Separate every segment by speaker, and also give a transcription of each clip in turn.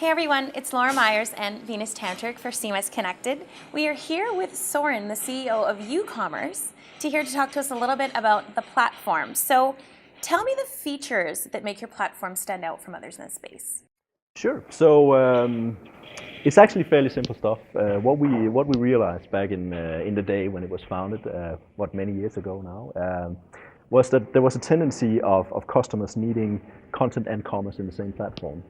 Speaker 1: Hey everyone, it's Laura Myers and Venus Tantric for CMS-Connected. We are here with Søren, the CEO of uCommerce, to talk to us a little bit about the platform. So tell me the features that make your platform stand out from others in the space.
Speaker 2: Sure. So it's actually fairly simple stuff. What we realized back in the day when it was founded, many years ago now, was that there was a tendency of customers needing content and commerce in the same platform,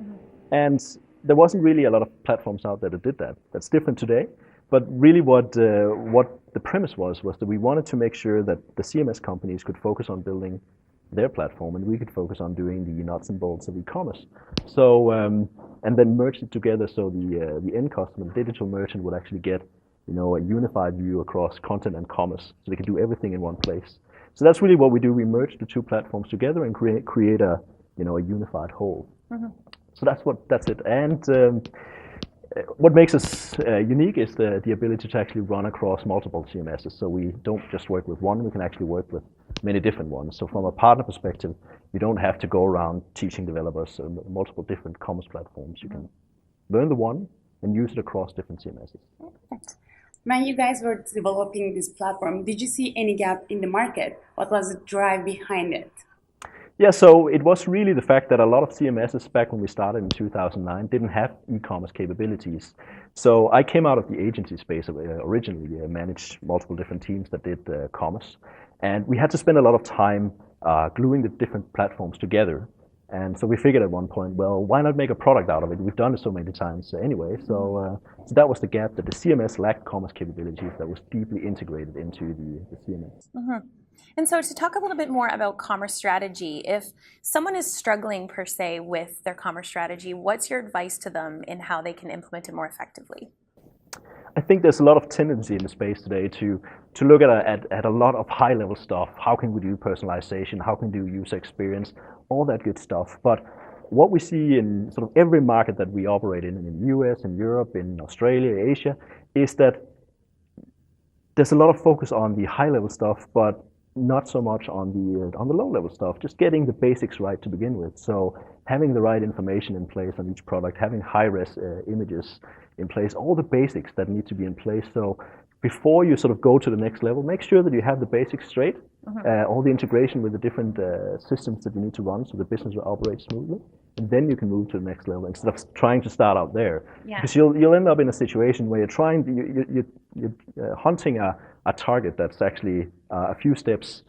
Speaker 2: and there wasn't really a lot of platforms out there that did that. That's different today, but really what the premise was that we wanted to make sure that the CMS companies could focus on building their platform, and we could focus on doing the nuts and bolts of e-commerce. So and then merge it together so the end customer, the digital merchant, would actually get a unified view across content and commerce, so they can do everything in one place. So that's really what we do. We merge the two platforms together and create a unified whole. So that's it. And what makes us unique is the ability to actually run across multiple CMSs. So we don't just work with one, we can actually work with many different ones. So from a partner perspective, you don't have to go around teaching developers multiple different commerce platforms. You can learn the one and use it across different CMSs.
Speaker 3: Perfect. When you guys were developing this platform, did you see any gap in the market? What was the drive behind it?
Speaker 2: Yeah, so it was really the fact that a lot of CMSs back when we started in 2009 didn't have e-commerce capabilities. So I came out of the agency space originally, managed multiple different teams that did commerce. And we had to spend a lot of time gluing the different platforms together. And so we figured at one point, well, why not make a product out of it? We've done it so many times anyway. So that was the gap, that the CMS lacked commerce capabilities that was deeply integrated into the CMS.
Speaker 1: And so to talk a little bit more about commerce strategy, if someone is struggling per se with their commerce strategy, what's your advice to them in how they can implement it more effectively?
Speaker 2: I think there's a lot of tendency in the space today to look at a lot of high-level stuff. How can we do personalization? How can we do user experience? All that good stuff. But what we see in sort of every market that we operate in the US, in Europe, in Australia, Asia, is that there's a lot of focus on the high-level stuff, but not so much on the low-level stuff. Just getting the basics right to begin with. So having the right information in place on each product, having high-res images in place, all the basics that need to be in place. So before you sort of go to the next level, make sure that you have the basics straight, all the integration with the different systems that you need to run so the business will operate smoothly, and then you can move to the next level instead of trying to start out there.
Speaker 1: Yeah.
Speaker 2: Because you'll end up in a situation where you're hunting a target that's actually a few steps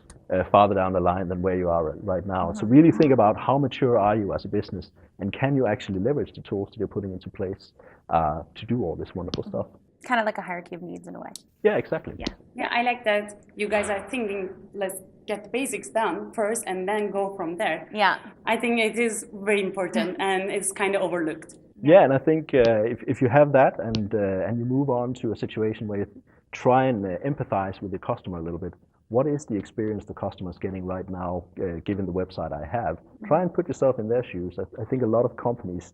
Speaker 2: farther down the line than where you are right now. So really think about how mature are you as a business, and can you actually leverage the tools that you're putting into place to do all this wonderful stuff.
Speaker 1: Kind of like a hierarchy of needs in a way.
Speaker 2: Yeah, exactly.
Speaker 3: Yeah, I like that you guys are thinking, let's get the basics done first and then go from there.
Speaker 1: Yeah.
Speaker 3: I think it is very important and it's kind of overlooked.
Speaker 2: Yeah, and I think if you have that and you move on to a situation where you try and empathize with the customer a little bit, what is the experience the customer is getting right now, given the website I have? Try and put yourself in their shoes. I think a lot of companies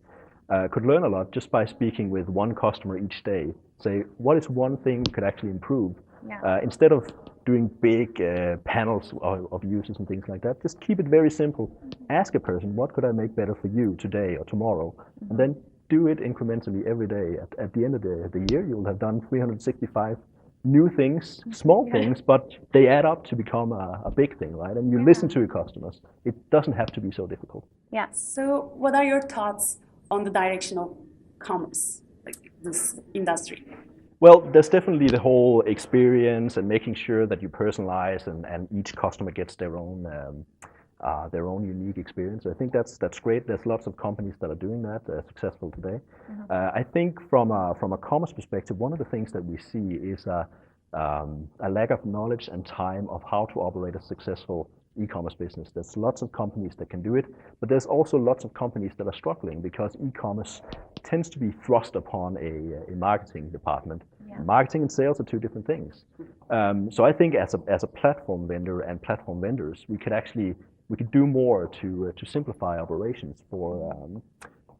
Speaker 2: could learn a lot just by speaking with one customer each day. Say, what is one thing we could actually improve? Instead of doing big panels of users and things like that, just keep it very simple. Ask a person, what could I make better for you today or tomorrow? And then do it incrementally every day. At the end of the year, you will have done 365 new things, small things, but they add up to become a big thing, right? And you listen to your customers. It doesn't have to be so difficult.
Speaker 1: Yeah.
Speaker 3: So what are your thoughts on the direction of commerce, like this industry?
Speaker 2: Well, there's definitely the whole experience and making sure that you personalize and each customer gets their own unique experience. I think that's great. There's lots of companies that are doing that, successful today. I think from a commerce perspective, one of the things that we see is a lack of knowledge and time of how to operate a successful e-commerce business. There's lots of companies that can do it, but there's also lots of companies that are struggling because e-commerce tends to be thrust upon a marketing department. Marketing and sales are two different things. So I think as a platform vendor and platform vendors, we could do more to simplify operations for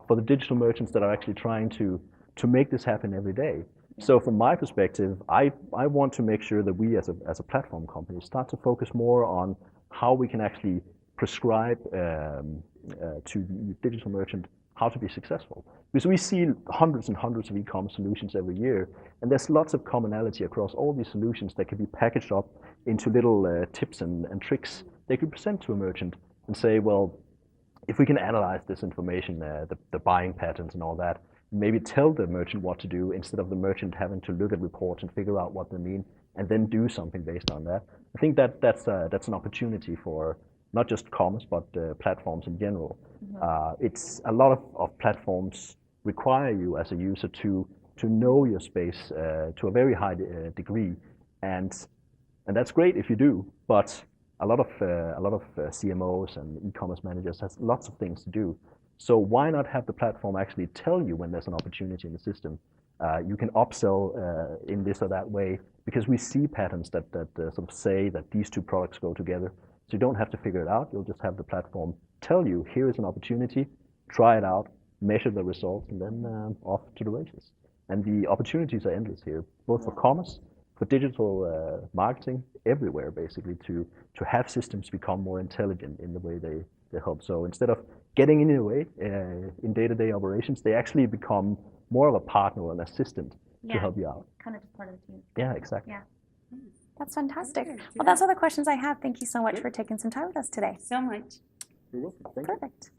Speaker 2: the digital merchants that are actually trying to make this happen every day. So from my perspective, I want to make sure that we as a platform company start to focus more on how we can actually prescribe to the digital merchant how to be successful. Because we see hundreds and hundreds of e-commerce solutions every year, and there's lots of commonality across all these solutions that can be packaged up into little tips and tricks they could present to a merchant and say, well, if we can analyze this information, the buying patterns and all that, maybe tell the merchant what to do instead of the merchant having to look at reports and figure out what they mean and then do something based on that. I think that's an opportunity for not just commerce, but platforms in general. It's a lot of platforms require you as a user to know your space to a very high degree, and that's great if you do. But a lot of CMOs and e-commerce managers has lots of things to do. So why not have the platform actually tell you when there's an opportunity in the system? You can upsell in this or that way, because we see patterns that sort of say that these two products go together. So you don't have to figure it out. You'll just have the platform tell you, here is an opportunity, try it out, measure the results, and then off to the races. And the opportunities are endless here, both for commerce, for digital marketing, everywhere basically, to have systems become more intelligent in the way they help. So instead of getting in the way in day-to-day operations, they actually become more of a partner or an assistant to help you out.
Speaker 1: Kind of just part of the team.
Speaker 2: Yeah, exactly.
Speaker 1: Yeah. That's fantastic. Well, that's all the questions I have. Thank you so much for taking some time with us today.
Speaker 3: So much.
Speaker 2: You're welcome. Thank you.
Speaker 1: Perfect.